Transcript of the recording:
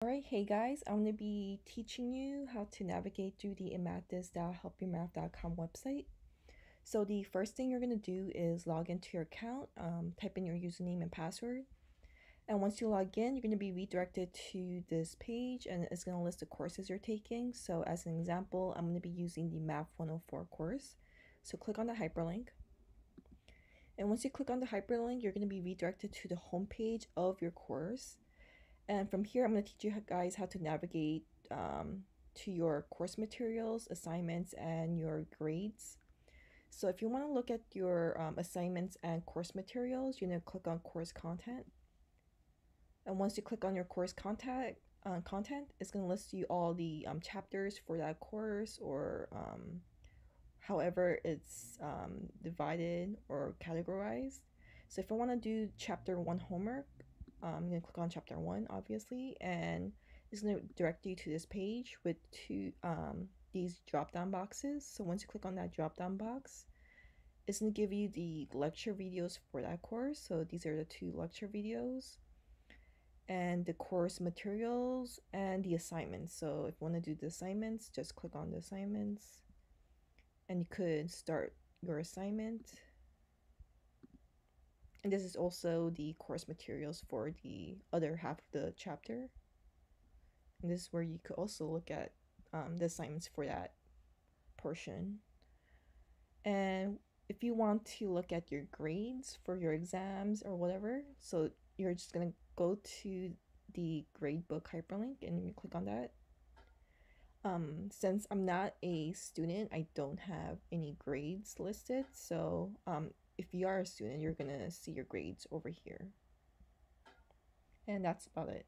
Alright, hey guys, I'm going to be teaching you how to navigate through the Imathas.HelpYourMath.com website. So the first thing you're going to do is log into your account, type in your username and password. And once you log in, you're going to be redirected to this page and it's going to list the courses you're taking. So as an example, I'm going to be using the Math 104 course. So click on the hyperlink. And once you click on the hyperlink, you're going to be redirected to the home page of your course. And from here, I'm going to teach you guys how to navigate to your course materials, assignments, and your grades. So if you want to look at your assignments and course materials, you're going to click on course content. And once you click on your course content, it's going to list you all the chapters for that course or however it's divided or categorized. So if I want to do chapter 1 homework, I'm going to click on chapter 1 obviously, and it's going to direct you to this page with these drop down boxes. So once you click on that drop down box, it's going to give you the lecture videos for that course. So these are the 2 lecture videos and the course materials and the assignments. So if you want to do the assignments, just click on the assignments and you could start your assignment. And this is also the course materials for the other half of the chapter. And this is where you could also look at the assignments for that portion. And if you want to look at your grades for your exams or whatever, so you're just going to go to the gradebook hyperlink and you click on that. Since I'm not a student, I don't have any grades listed. So if you are a student, you're going to see your grades over here. And that's about it.